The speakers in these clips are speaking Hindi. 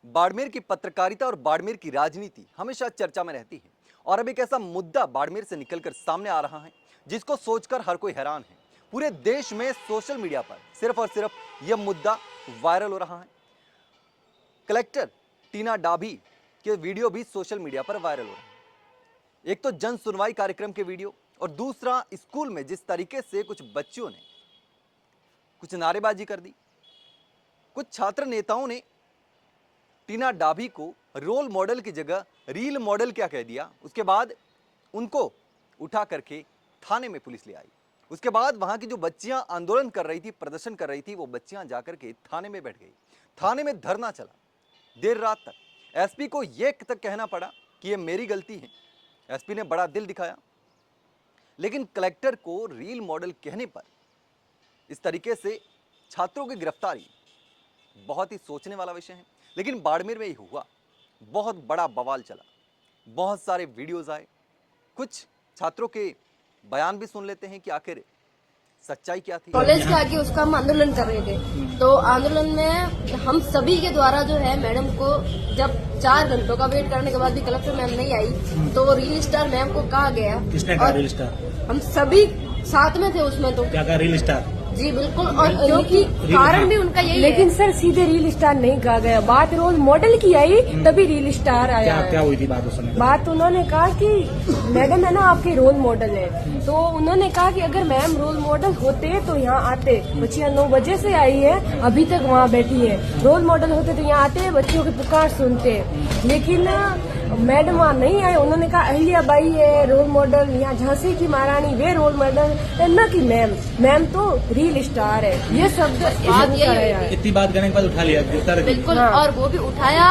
बाड़मेर की पत्रकारिता और बाड़मेर की राजनीति हमेशा चर्चा में रहती है और अब एक ऐसा मुद्दा बाड़मेर से निकलकर सामने आ रहा है जिसको सोचकर हर कोई हैरान है। पूरे देश में सोशल मीडिया पर सिर्फ और सिर्फ यह मुद्दा वायरल हो रहा है। कलेक्टर टीना डाभी के वीडियो भी सोशल मीडिया पर वायरल हो रहे हैं। एक तो जन सुनवाई कार्यक्रम के वीडियो और दूसरा स्कूल में जिस तरीके से कुछ बच्चियों ने कुछ नारेबाजी कर दी। कुछ छात्र नेताओं ने टीना डाभी को रोल मॉडल की जगह रील मॉडल क्या कह दिया। उसके बाद उनको उठा करके थाने में पुलिस ले आई। उसके बाद वहां की जो बच्चियां आंदोलन कर रही थी, प्रदर्शन कर रही थी, वो बच्चियां जाकर के थाने में बैठ गई। थाने में धरना चला देर रात तक। एसपी को यह तक कहना पड़ा कि यह मेरी गलती है। एसपी ने बड़ा दिल दिखाया, लेकिन कलेक्टर को रील मॉडल कहने पर इस तरीके से छात्रों की गिरफ्तारी बहुत ही सोचने वाला विषय है। लेकिन बाड़मेर में ही हुआ, बहुत बड़ा बवाल चला, बहुत सारे वीडियोस आए। कुछ छात्रों के बयान भी सुन लेते हैं कि आखिर सच्चाई क्या थी। कॉलेज के आगे उसका हम आंदोलन कर रहे थे, तो आंदोलन में हम सभी के द्वारा जो है मैडम को जब 4 घंटों का वेट करने के बाद भी कलेक्टर मैम नहीं आई तो रील स्टार मैम को कहा गया। किसने कहा रील स्टार? हम सभी साथ में थे उसमें। तो क्या कहा रील स्टार? जी बिल्कुल, और क्योंकि कारण भी उनका यही लेकिन है। सर सीधे रील स्टार नहीं कहा गया, बात रोल मॉडल की आई तभी रील स्टार आया। क्या हुई थी बात उस समय? बात उन्होंने कहा कि मैडम है ना आपके रोल मॉडल है, तो उन्होंने कहा कि अगर मैम रोल मॉडल होते तो यहाँ आते। बच्चियाँ 9 बजे से आई है, अभी तक वहाँ बैठी है। रोल मॉडल होते तो यहाँ आते, बच्चियों की पुकार सुनते। लेकिन मैडम वहाँ नहीं आए। उन्होंने कहा अहिल्याबाई है रोल मॉडल, यहाँ झांसी की महारानी वे रोल मॉडल है, न कि मैम तो रील स्टार है। ये शब्द इतनी बात करने के बाद उठा लिया गिरफ्तार? बिल्कुल, और वो भी उठाया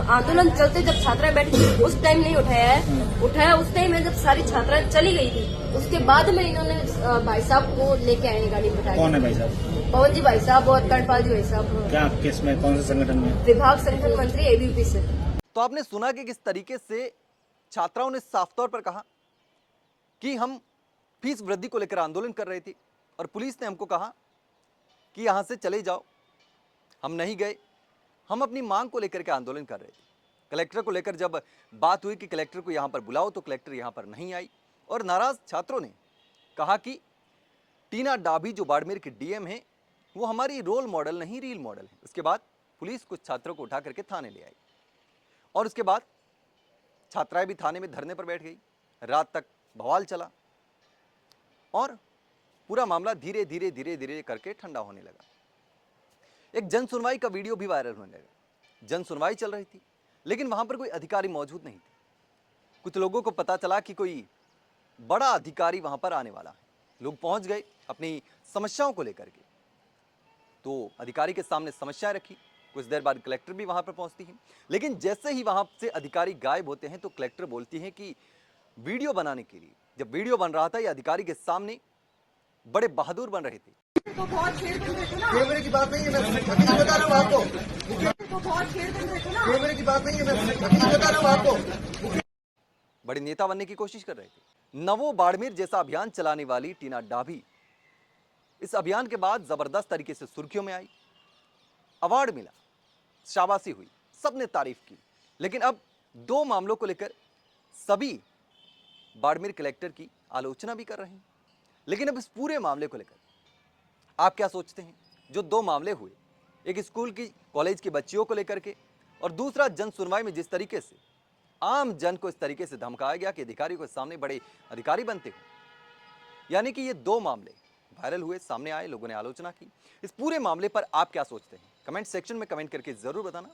आंदोलन चलते जब छात्राएं बैठी थी उस टाइम नहीं उठाया है। उठाया उस टाइम में जब सारी छात्राएं चली गई थी, उसके बाद में इन्होंने भाई साहब को लेके आए गाड़ी में बैठा। कौन है भाई साहब? पवन जी भाई साहब और कर्णपाल जी भाई साहब। क्या किस में, कौन से संगठन में? विभाग संगठन मंत्री एबीवीपी से। तो आपने सुना कि किस तरीके से छात्राओं ने साफ तौर पर कहा कि हम फीस वृद्धि को लेकर आंदोलन कर रहे थे और पुलिस ने हमको कहा कि यहां से चले जाओ। हम नहीं गए, हम अपनी मांग को लेकर के आंदोलन कर रहे थे। कलेक्टर को लेकर जब बात हुई कि कलेक्टर को यहां पर बुलाओ, तो कलेक्टर यहां पर नहीं आई और नाराज छात्रों ने कहा कि टीना डाभी जो बाड़मेर के डीएम है वो हमारी रोल मॉडल नहीं रील मॉडल है। उसके बाद पुलिस कुछ छात्रों को उठा करके थाने ले आई और उसके बाद छात्राएं भी थाने में धरने पर बैठ गई। रात तक बवाल चला और पूरा मामला धीरे धीरे धीरे धीरे करके ठंडा होने लगा। एक जन सुनवाई का वीडियो भी वायरल होने लगा। जन सुनवाई चल रही थी, लेकिन वहां पर कोई अधिकारी मौजूद नहीं थे। कुछ लोगों को पता चला कि कोई बड़ा अधिकारी वहां पर आने वाला है। लोग पहुंच गए अपनी समस्याओं को लेकर के, तो अधिकारी के सामने समस्याएं रखी। कुछ देर बाद कलेक्टर भी वहां पर पहुंचती है, लेकिन जैसे ही वहां से अधिकारी गायब होते हैं तो कलेक्टर बोलती है कि वीडियो बनाने के लिए, जब वीडियो बन रहा था ये अधिकारी के सामने बड़े बहादुर बन रहे थे। कैमरे की बात नहीं है, मैं हकीकत बता रहा हूँ आपको। कैमरे की बात नहीं है, मैं हकीकत बता रहा हूँ आपको। बड़े नेता बनने की कोशिश कर रहे थे। नवो बाड़मेर जैसा अभियान चलाने वाली टीना डाभी इस अभियान के बाद जबरदस्त तरीके से सुर्खियों में आई। अवार्ड मिला, शाबाशी हुई, सबने तारीफ की। लेकिन अब 2 मामलों को लेकर सभी बाड़मेर कलेक्टर की आलोचना भी कर रहे हैं। लेकिन अब इस पूरे मामले को लेकर आप क्या सोचते हैं? जो 2 मामले हुए, एक स्कूल की कॉलेज की बच्चियों को लेकर के और दूसरा जन सुनवाई में जिस तरीके से आम जन को इस तरीके से धमकाया गया कि अधिकारियों के सामने बड़े अधिकारी बनते हो, यानी कि ये 2 मामले वायरल हुए, सामने आए, लोगों ने आलोचना की। इस पूरे मामले पर आप क्या सोचते हैं? कमेंट सेक्शन में कमेंट करके जरूर बताना।